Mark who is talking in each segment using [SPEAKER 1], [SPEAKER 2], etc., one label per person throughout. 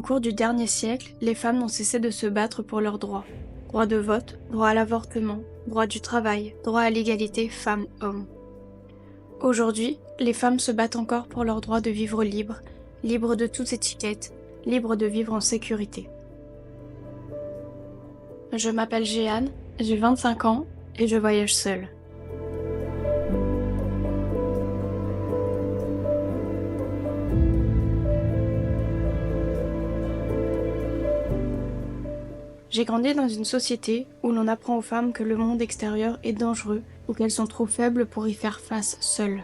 [SPEAKER 1] Au cours du dernier siècle, les femmes n'ont cessé de se battre pour leurs droits. Droit de vote, droit à l'avortement, droit du travail, droit à l'égalité femmes-hommes. Aujourd'hui, les femmes se battent encore pour leur droit de vivre libre, libre de toute étiquette, libre de vivre en sécurité. Je m'appelle Jeanne, j'ai 25 ans et je voyage seule. J'ai grandi dans une société où l'on apprend aux femmes que le monde extérieur est dangereux ou qu'elles sont trop faibles pour y faire face seules.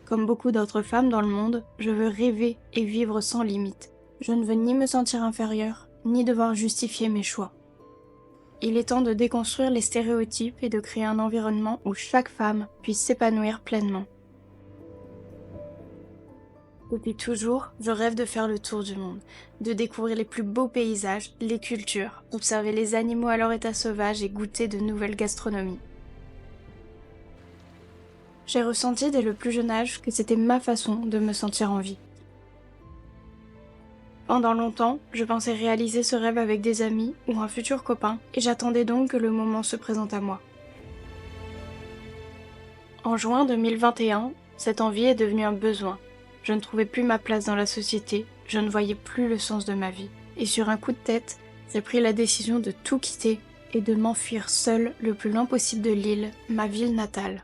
[SPEAKER 1] Comme beaucoup d'autres femmes dans le monde, je veux rêver et vivre sans limite. Je ne veux ni me sentir inférieure, ni devoir justifier mes choix. Il est temps de déconstruire les stéréotypes et de créer un environnement où chaque femme puisse s'épanouir pleinement. Depuis toujours, je rêve de faire le tour du monde, de découvrir les plus beaux paysages, les cultures, observer les animaux à leur état sauvage et goûter de nouvelles gastronomies. J'ai ressenti dès le plus jeune âge que c'était ma façon de me sentir en vie. Pendant longtemps, je pensais réaliser ce rêve avec des amis ou un futur copain, et j'attendais donc que le moment se présente à moi. En juin 2021, cette envie est devenue un besoin. Je ne trouvais plus ma place dans la société, je ne voyais plus le sens de ma vie. Et sur un coup de tête, j'ai pris la décision de tout quitter et de m'enfuir seule le plus loin possible de Lille, ma ville natale.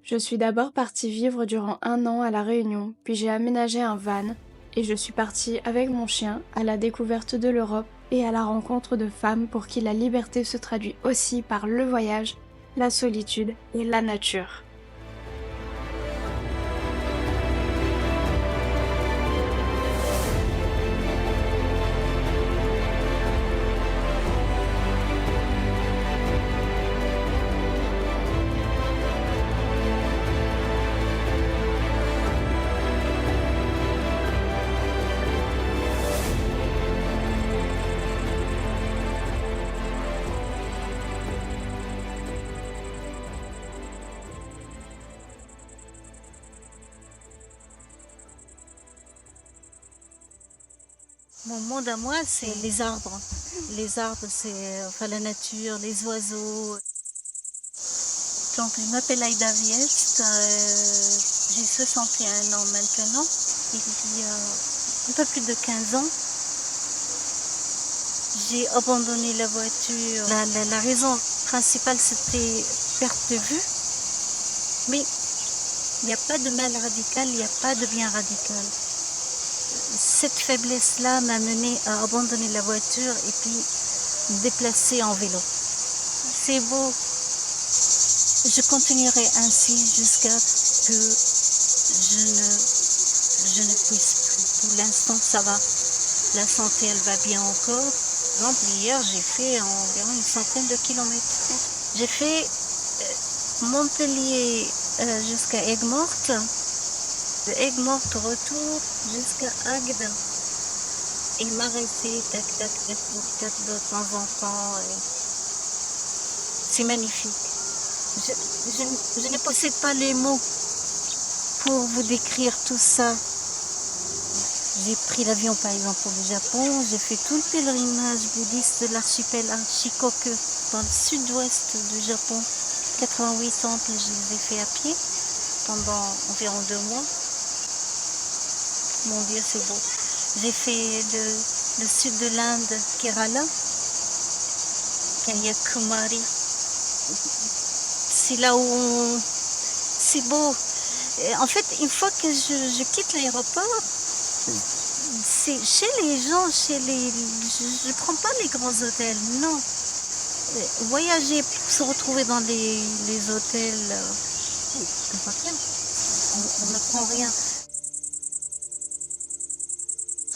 [SPEAKER 1] Je suis d'abord partie vivre durant 1 an à La Réunion, puis j'ai aménagé un van et je suis partie avec mon chien à la découverte de l'Europe et à la rencontre de femmes pour qui la liberté se traduit aussi par le voyage, la solitude et la nature.
[SPEAKER 2] Mon monde à moi, c'est les arbres. Les arbres, c'est la nature, les oiseaux. Donc, je m'appelle Aïda Viest, j'ai 61 ans maintenant. Il y a un peu plus de 15 ans, j'ai abandonné la voiture. La raison principale, c'était perte de vue. Mais il n'y a pas de mal radical, il n'y a pas de bien radical. Cette faiblesse-là m'a mené à abandonner la voiture et puis me déplacer en vélo. C'est beau. Je continuerai ainsi jusqu'à que je ne puisse plus. Pour l'instant, ça va. La santé, elle va bien encore. Par exemple, hier, j'ai fait environ une centaine de kilomètres. J'ai fait Montpellier jusqu'à Aigues-Mortes. De Aigues-Mortes retour jusqu'à Agde. Et m'arrêter, tac, tac, tac, tac, de temps en temps. C'est magnifique. Je ne possède pas les mots pour vous décrire tout ça. J'ai pris l'avion par exemple pour le Japon. J'ai fait tout le pèlerinage bouddhiste de l'archipel Shikoku dans le sud-ouest du Japon. 88 temples, je les ai fait à pied pendant environ 2 mois. Mon Dieu, c'est beau. J'ai fait le sud de l'Inde, Kerala, Kanyakumari. C'est là où c'est beau. Et en fait, une fois que je quitte l'aéroport, c'est chez les gens, je ne prends pas les grands hôtels, non. Voyager pour se retrouver dans les hôtels, on ne prend rien.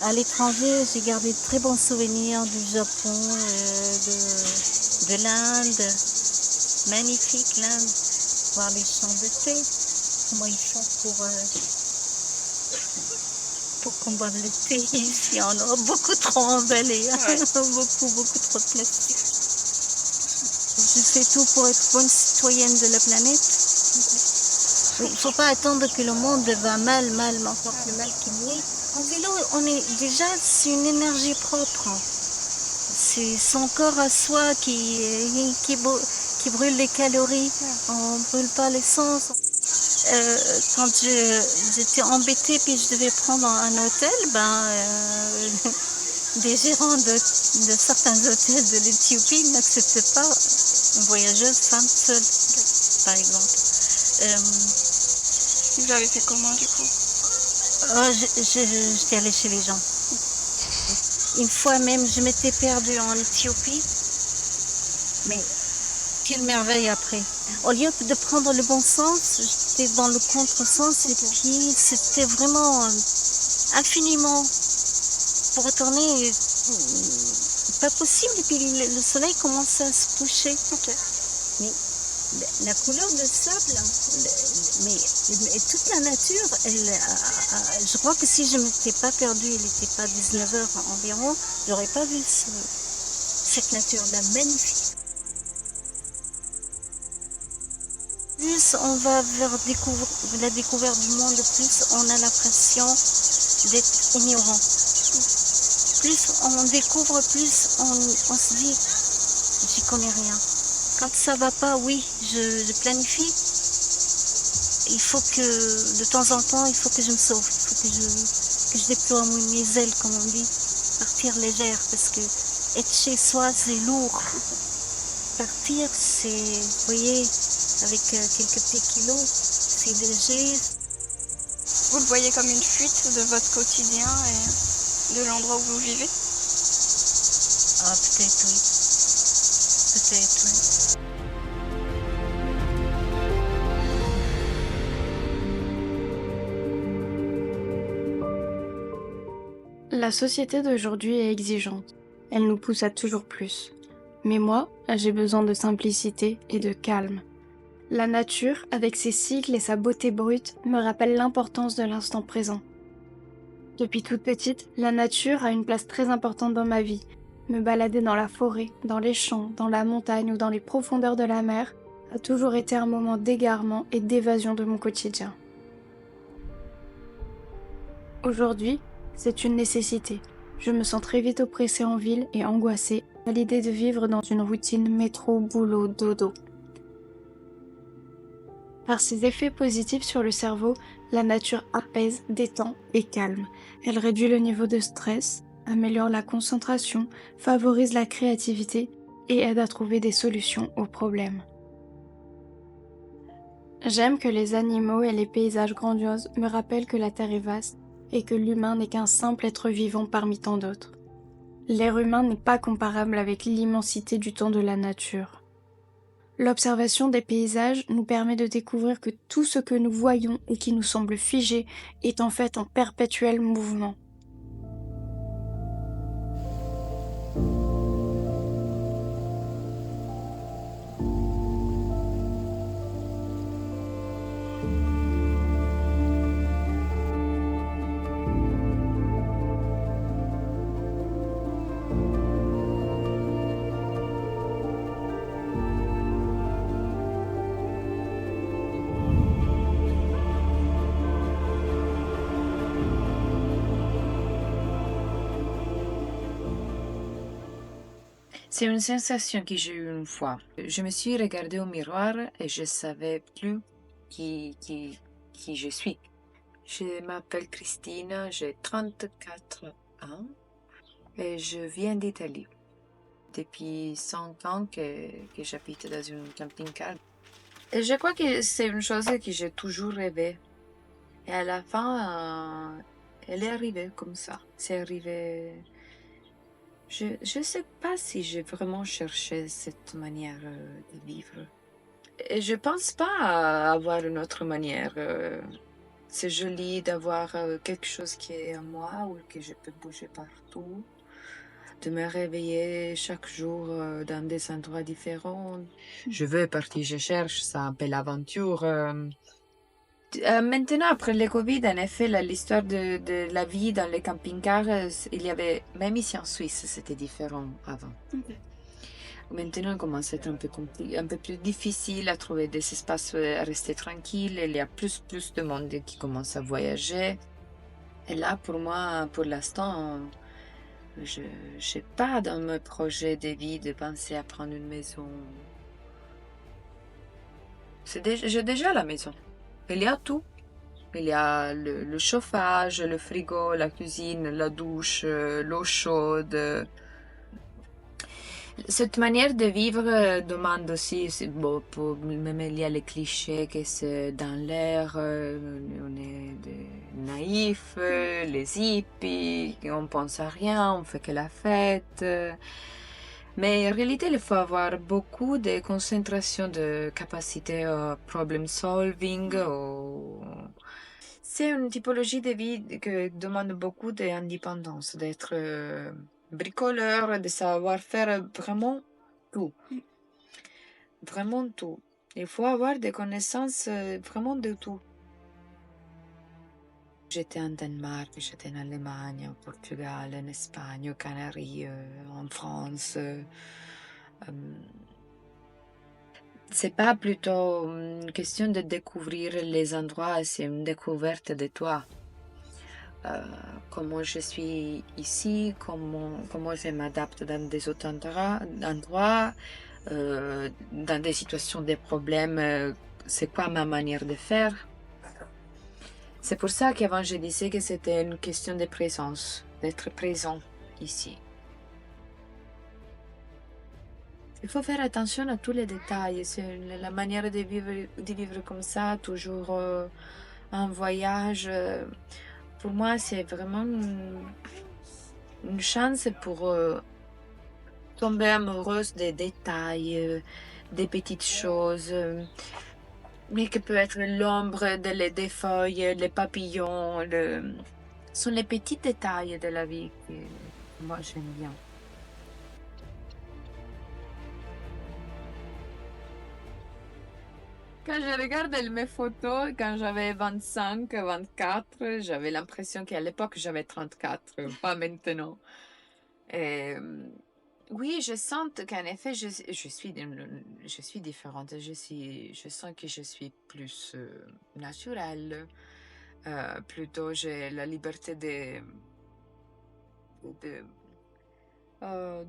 [SPEAKER 2] À l'étranger, j'ai gardé de très bons souvenirs du Japon, de l'Inde. Magnifique l'Inde, voir les champs de thé, comment ils font pour qu'on boive le thé. Ici, on a beaucoup trop emballé, ouais. beaucoup trop de plastique. Je fais tout pour être bonne citoyenne de la planète. Il ne faut pas attendre que le monde va mal, encore plus mal qu'il n'est. En vélo, c'est une énergie propre. C'est son corps à soi qui brûle les calories. On ne brûle pas l'essence. Quand j'étais embêtée puis je devais prendre un hôtel, des gérants de certains hôtels de l'Éthiopie n'acceptaient pas une voyageuse femme seule, par exemple.
[SPEAKER 1] Vous avez fait comment du coup?
[SPEAKER 2] J'étais allée chez les gens. Une fois même, je m'étais perdue en Éthiopie, mais quelle merveille après. Au lieu de prendre le bon sens, j'étais dans le contresens et puis c'était vraiment infiniment pour retourner, pas possible. Et puis le soleil commençait à se coucher. Mais la couleur de sable, mais toute la nature, je crois que si je ne m'étais pas perdue, il n'était pas 19h environ, j'aurais pas vu cette nature-là magnifique. Plus on va vers la découverte du monde, plus on a l'impression d'être ignorant. Plus on découvre, plus on se dit, j'y connais rien. Quand ça va pas, oui, je planifie. Il faut que, de temps en temps, il faut que je me sauve. Il faut que je déploie mes ailes, comme on dit. Partir légère, parce que être chez soi, c'est lourd. Partir, c'est, vous voyez, avec quelques petits kilos, c'est léger.
[SPEAKER 1] Vous le voyez comme une fuite de votre quotidien et de l'endroit où vous vivez?
[SPEAKER 2] Ah, peut-être, oui. Peut-être, oui.
[SPEAKER 1] La société d'aujourd'hui est exigeante. Elle nous pousse à toujours plus. Mais moi, j'ai besoin de simplicité et de calme. La nature, avec ses cycles et sa beauté brute, me rappelle l'importance de l'instant présent. Depuis toute petite, la nature a une place très importante dans ma vie. Me balader dans la forêt, dans les champs, dans la montagne ou dans les profondeurs de la mer a toujours été un moment d'égarement et d'évasion de mon quotidien. Aujourd'hui, c'est une nécessité. Je me sens très vite oppressée en ville et angoissée à l'idée de vivre dans une routine métro, boulot, dodo. Par ses effets positifs sur le cerveau, la nature apaise, détend et calme. Elle réduit le niveau de stress, améliore la concentration, favorise la créativité et aide à trouver des solutions aux problèmes. J'aime que les animaux et les paysages grandioses me rappellent que la Terre est vaste et que l'humain n'est qu'un simple être vivant parmi tant d'autres. L'ère humain n'est pas comparable avec l'immensité du temps de la nature. L'observation des paysages nous permet de découvrir que tout ce que nous voyons et qui nous semble figé est en fait en perpétuel mouvement.
[SPEAKER 3] C'est une sensation que j'ai eue une fois. Je me suis regardée au miroir et je savais plus qui je suis. Je m'appelle Christina, j'ai 34 ans et je viens d'Italie. Depuis 5 ans que j'habite dans un camping-car. Et je crois que c'est une chose que j'ai toujours rêvé. Et à la fin, elle est arrivée comme ça. C'est arrivé. Je ne sais pas si j'ai vraiment cherché cette manière de vivre. Et je pense pas avoir une autre manière. C'est joli d'avoir quelque chose qui est à moi ou que je peux bouger partout. De me réveiller chaque jour dans des endroits différents. Je veux partir, je cherche ça, belle aventure. Maintenant, après le Covid, en effet, l'histoire de la vie dans les camping-cars, il y avait, même ici en Suisse, c'était différent avant.
[SPEAKER 1] Okay.
[SPEAKER 3] Maintenant, il commence à être un peu plus difficile à trouver des espaces à rester tranquille. Il y a plus de monde qui commence à voyager. Et là, pour moi, pour l'instant, je n'ai pas dans mon projet de vie de penser à prendre une maison. J'ai déjà la maison. Il y a tout. Il y a le chauffage, le frigo, la cuisine, la douche, l'eau chaude. Cette manière de vivre demande aussi, bon, même il y a les clichés que c'est dans l'air, on est des naïfs, les hippies, on pense à rien, on fait que la fête. Mais en réalité, il faut avoir beaucoup de concentration de capacité problem solving. C'est une typologie de vie qui demande beaucoup d'indépendance, d'être bricoleur, de savoir faire vraiment tout. Vraiment tout. Il faut avoir des connaissances vraiment de tout. J'étais en Danemark, j'étais en Allemagne, au Portugal, en Espagne, aux Canaries, en France. C'est pas plutôt une question de découvrir les endroits, c'est une découverte de toi. Comment je suis ici, comment je m'adapte dans des autres endroits, dans des situations de problèmes, c'est quoi ma manière de faire. C'est pour ça qu'avant je disais que c'était une question de présence, d'être présent ici. Il faut faire attention à tous les détails, c'est la manière de vivre comme ça, toujours en voyage. Pour moi, c'est vraiment une chance pour tomber amoureuse des détails, des petites choses, mais que peut être l'ombre des feuilles, les papillons. Ce sont les petits détails de la vie que moi j'aime bien. Quand je regarde mes photos, quand j'avais 25, 24, j'avais l'impression qu'à l'époque j'avais 34, pas maintenant. Et, oui, je sens qu'en effet, je suis différente. Je sens que je suis plus naturelle. Plutôt, j'ai la liberté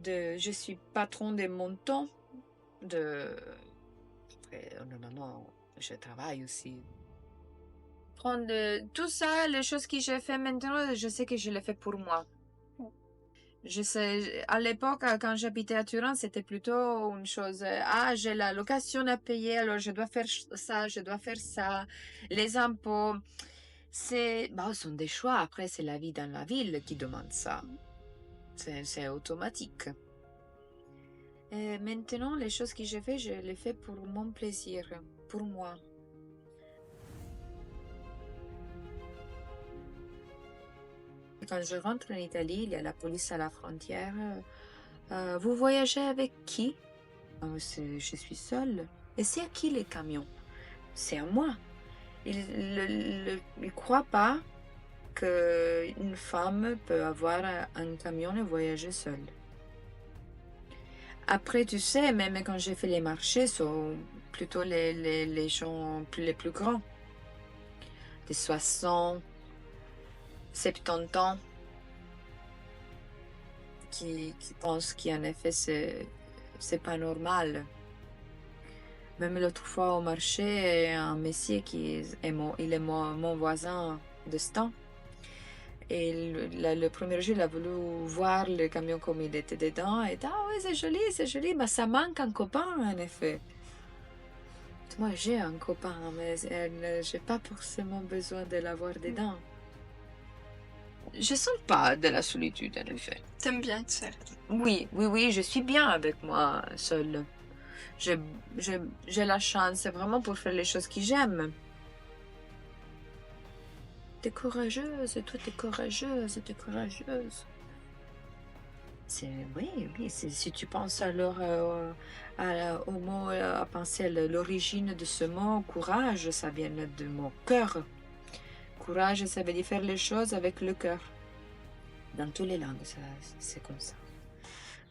[SPEAKER 3] je suis patron de mon temps. Non, je travaille aussi. Tout ça, les choses que je fais maintenant, je sais que je les fais pour moi. Je sais, à l'époque, quand j'habitais à Turin, c'était plutôt une chose, j'ai la location à payer, alors je dois faire ça, je dois faire ça, les impôts. Ce sont des choix. Après, c'est la vie dans la ville qui demande ça. C'est automatique. Et maintenant, les choses que je fais, je les fais pour mon plaisir, pour moi. Quand je rentre en Italie, il y a la police à la frontière. Vous voyagez avec qui? Je suis seule. Et c'est à qui les camions? C'est à moi. Ils ne croient pas qu'une femme peut avoir un camion et voyager seule. Après, tu sais, même quand j'ai fait les marchés, sont plutôt les gens les plus grands. Des 60, 70 ans. Qui pensent qu'en effet, c'est pas normal. Même l'autre fois au marché, un monsieur il est mon voisin de ce temps. Et le premier jour, il a voulu voir le camion comme il était dedans. Et ah oui, c'est joli, mais ça manque un copain, en effet. Moi, j'ai un copain, mais j'ai pas forcément besoin de l'avoir dedans. Je sens pas de la solitude, en effet.
[SPEAKER 1] T'aimes bien être seule?
[SPEAKER 3] Oui, je suis bien avec moi seule. J'ai la chance vraiment pour faire les choses que j'aime. T'es courageuse, toi t'es courageuse. Oui, si tu penses alors au mot, à penser à l'origine de ce mot, courage, ça vient de mon cœur. Courage, ça veut dire faire les choses avec le cœur. Dans toutes les langues, c'est comme ça.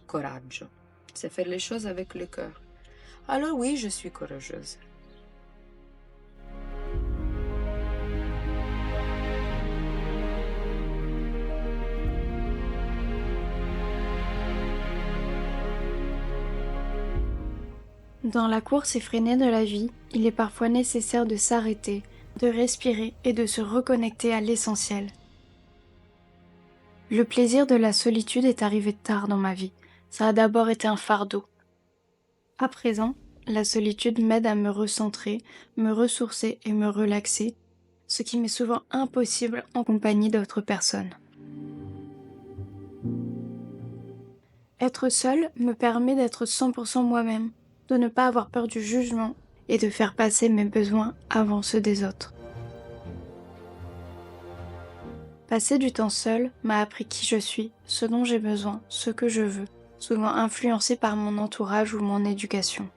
[SPEAKER 3] Coraggio. C'est faire les choses avec le cœur. Alors oui, je suis courageuse.
[SPEAKER 1] Dans la course effrénée de la vie, il est parfois nécessaire de s'arrêter, de respirer et de se reconnecter à l'essentiel. Le plaisir de la solitude est arrivé tard dans ma vie. Ça a d'abord été un fardeau. À présent, la solitude m'aide à me recentrer, me ressourcer et me relaxer, ce qui m'est souvent impossible en compagnie d'autres personnes. Être seule me permet d'être 100% moi-même, de ne pas avoir peur du jugement et de faire passer mes besoins avant ceux des autres. Passer du temps seul m'a appris qui je suis, ce dont j'ai besoin, ce que je veux, souvent influencé par mon entourage ou mon éducation.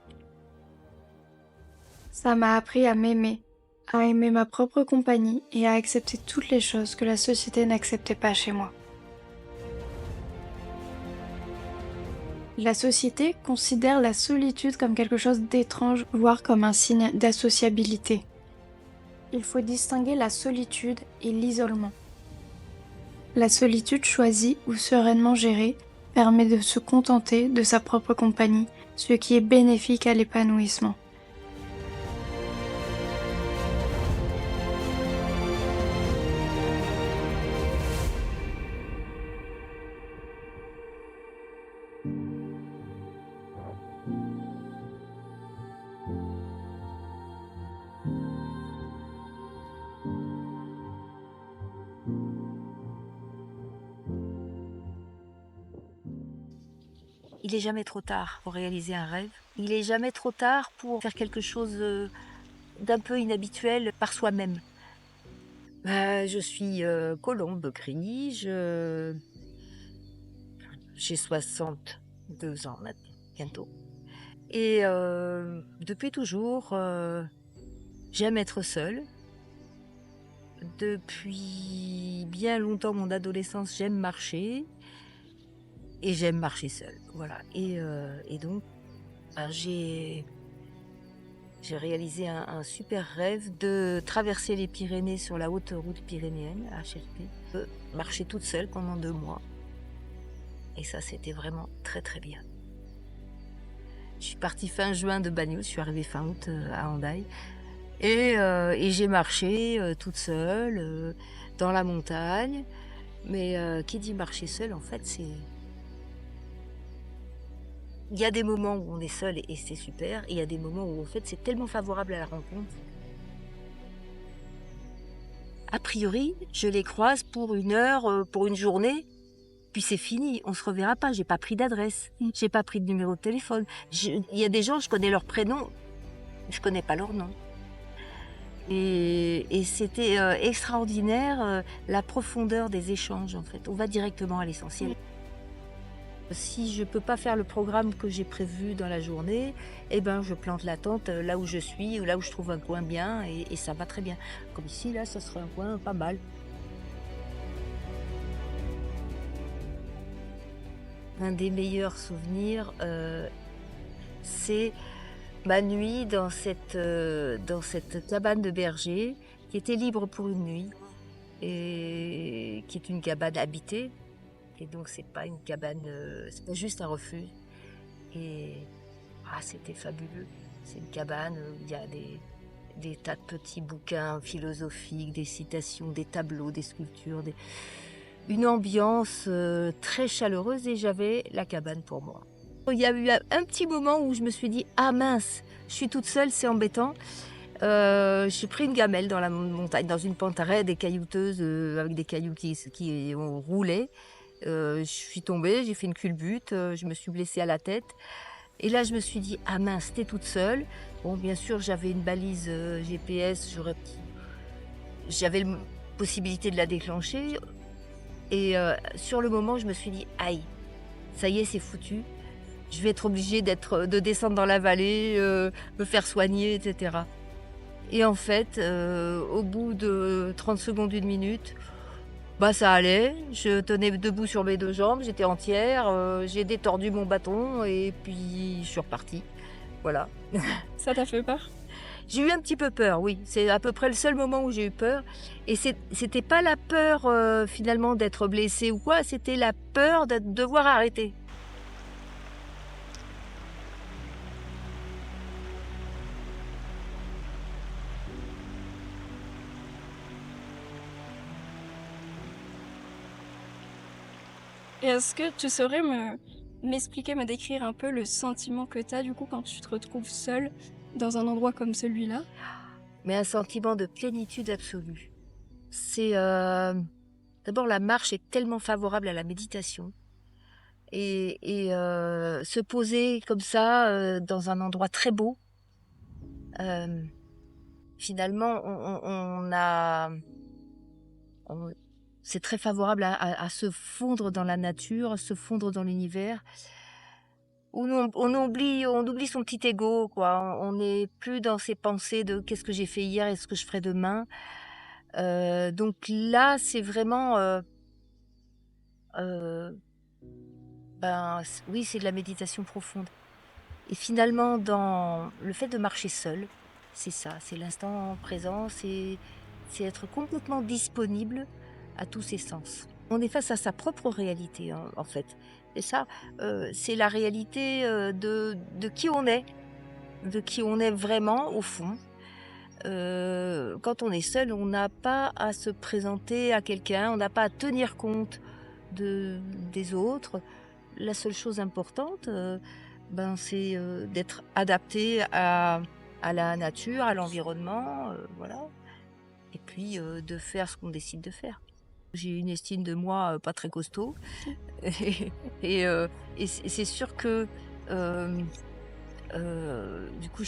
[SPEAKER 1] Ça m'a appris à m'aimer, à aimer ma propre compagnie et à accepter toutes les choses que la société n'acceptait pas chez moi. La société considère la solitude comme quelque chose d'étrange, voire comme un signe d'associabilité. Il faut distinguer la solitude et l'isolement. La solitude choisie ou sereinement gérée permet de se contenter de sa propre compagnie, ce qui est bénéfique à l'épanouissement.
[SPEAKER 4] Il n'est jamais trop tard pour réaliser un rêve. Il n'est jamais trop tard pour faire quelque chose d'un peu inhabituel par soi-même. Je suis Colombe Gris, j'ai 62 ans maintenant, bientôt. Et depuis toujours, j'aime être seule. Depuis bien longtemps, mon adolescence, j'aime marcher. Et j'aime marcher seule, voilà. Et donc, j'ai réalisé un super rêve de traverser les Pyrénées sur la haute route pyrénéenne, HRP, de marcher toute seule pendant 2 mois. Et ça, c'était vraiment très très bien. Je suis partie fin juin de Bagnols, je suis arrivée fin août à Hendaye. Et j'ai marché toute seule dans la montagne. Mais qui dit marcher seule, en fait, c'est... Il y a des moments où on est seul et c'est super, et il y a des moments où en fait c'est tellement favorable à la rencontre. A priori, je les croise pour 1 heure, pour une journée, puis c'est fini, on se reverra pas, j'ai pas pris d'adresse, j'ai pas pris de numéro de téléphone. Il y a des gens, je connais leur prénom, je connais pas leur nom. Et c'était extraordinaire, la profondeur des échanges en fait, on va directement à l'essentiel. Si je ne peux pas faire le programme que j'ai prévu dans la journée, eh ben, je plante la tente là où je suis, ou là où je trouve un coin bien, et ça va très bien. Comme ici, là, ça serait un coin pas mal. Un des meilleurs souvenirs, c'est ma nuit dans cette cabane de berger, qui était libre pour une nuit, et qui est une cabane habitée. Et donc c'est pas une cabane, c'est pas juste un refuge. Et c'était fabuleux. C'est une cabane où il y a des tas de petits bouquins philosophiques, des citations, des tableaux, des sculptures, une ambiance très chaleureuse, et j'avais la cabane pour moi. Il y a eu un petit moment où je me suis dit, ah mince, je suis toute seule, c'est embêtant. J'ai pris une gamelle dans la montagne, dans une pente raide et caillouteuse, avec des cailloux qui ont roulé. Je suis tombée, j'ai fait une culbute, je me suis blessée à la tête. Et là, je me suis dit, ah mince, t'es toute seule. Bon, bien sûr, j'avais une balise GPS, j'avais la possibilité de la déclencher. Et sur le moment, je me suis dit, aïe, ça y est, c'est foutu. Je vais être obligée de descendre dans la vallée, me faire soigner, etc. Et en fait, au bout de 30 secondes, 1 minute, Bah, ça allait, je tenais debout sur mes 2 jambes, j'étais entière, j'ai détordu mon bâton et puis je suis repartie. Voilà.
[SPEAKER 1] Ça t'a fait peur?
[SPEAKER 4] J'ai eu un petit peu peur, oui. C'est à peu près le seul moment où j'ai eu peur et c'était pas la peur, finalement d'être blessée ou quoi, c'était la peur de devoir arrêter.
[SPEAKER 1] Et est-ce que tu saurais m'expliquer, me décrire un peu le sentiment que t'as du coup quand tu te retrouves seule dans un endroit comme celui-là?
[SPEAKER 4] Mais un sentiment de plénitude absolue. C'est, d'abord la marche est tellement favorable à la méditation et se poser comme ça, dans un endroit très beau, hem, finalement on a on c'est très favorable à se fondre dans la nature, se fondre dans l'univers, où on oublie son petit ego, quoi. On n'est plus dans ses pensées de: «Qu'est-ce que j'ai fait hier et ce que je ferai demain?» Donc là, c'est vraiment, heu, ben, oui, c'est de la méditation profonde et finalement, dans le fait de marcher seul, c'est ça, c'est l'instant présent, c'est être complètement disponible à tous ses sens. On est face à sa propre réalité, en fait et ça, c'est la réalité, de de qui on est vraiment au fond. Quand on est seul, on n'a pas à se présenter à quelqu'un, on n'a pas à tenir compte des autres. La seule chose importante, ben, c'est, d'être adapté à la nature, à l'environnement, voilà et puis, de faire ce qu'on décide de faire. J'ai une estime de moi, pas très costaud et et heu et c'est sûr que, hem du coup,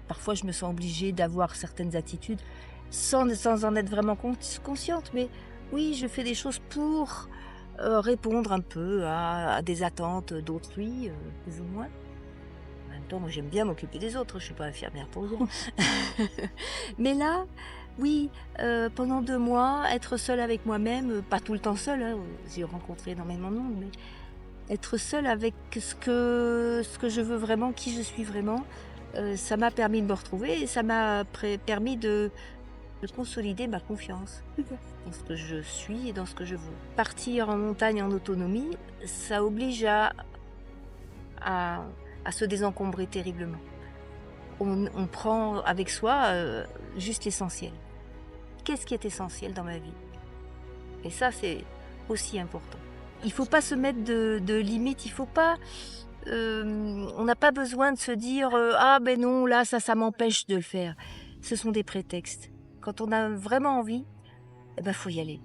[SPEAKER 4] parfois, je me sens obligée d'avoir certaines attitudes sans en être vraiment consciente. Mais oui, je fais des choses pour répondre un peu à des attentes d'autrui, plus ou moins. En même temps, moi, j'aime bien m'occuper des autres. Je suis pas infirmière pour rien. Mais là, oui, pendant 2 mois, être seule avec moi-même, pas tout le temps seule, hein, j'ai rencontré énormément de monde, mais être seule avec ce que je veux vraiment, qui je suis vraiment, ça m'a permis de me retrouver et ça m'a permis de consolider ma confiance dans ce que je suis et dans ce que je veux. Partir en montagne en autonomie, ça oblige à, à se désencombrer terriblement. On prend avec soi juste l'essentiel. Qu'est-ce qui est essentiel dans ma vie? Et ça, c'est aussi important. Il faut pas se mettre de limites, il faut pas, on n'a pas besoin de se dire, «Ah ben non, là, ça m'empêche de le faire». Ce sont des prétextes. Quand on a vraiment envie, eh ben, faut y aller.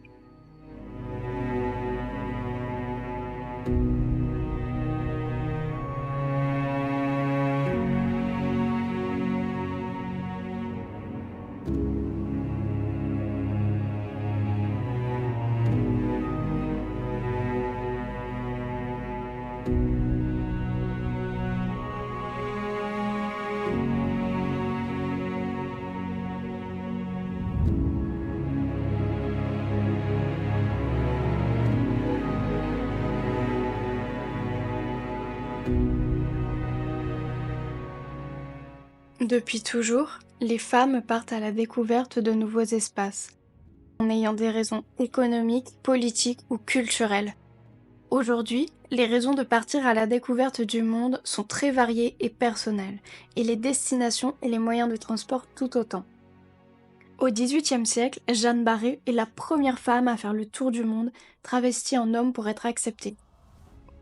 [SPEAKER 1] Depuis toujours, les femmes partent à la découverte de nouveaux espaces, en ayant des raisons économiques, politiques ou culturelles. Aujourd'hui, les raisons de partir à la découverte du monde sont très variées et personnelles, et les destinations et les moyens de transport tout autant. Au XVIIIe siècle, Jeanne Barré est la première femme à faire le tour du monde, travestie en homme pour être acceptée.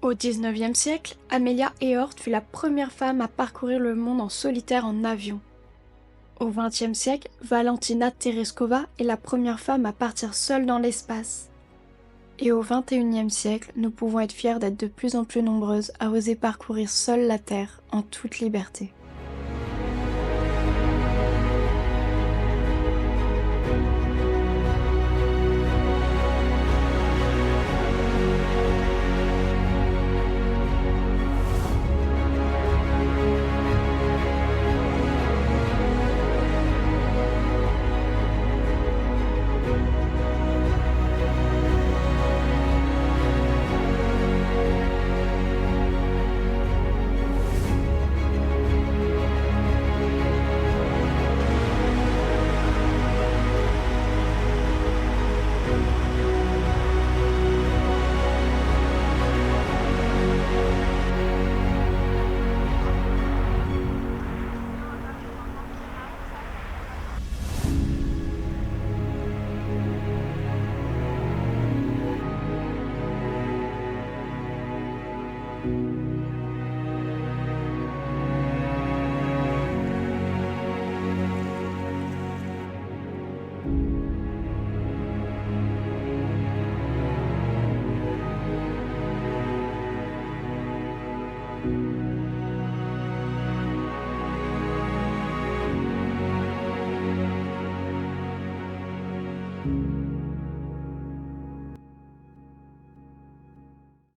[SPEAKER 1] Au XIXe siècle, Amelia Earhart fut la première femme à parcourir le monde en solitaire en avion. Au XXe siècle, Valentina Tereshkova est la première femme à partir seule dans l'espace. Et au XXIe siècle, nous pouvons être fiers d'être de plus en plus nombreuses à oser parcourir seules la Terre en toute liberté.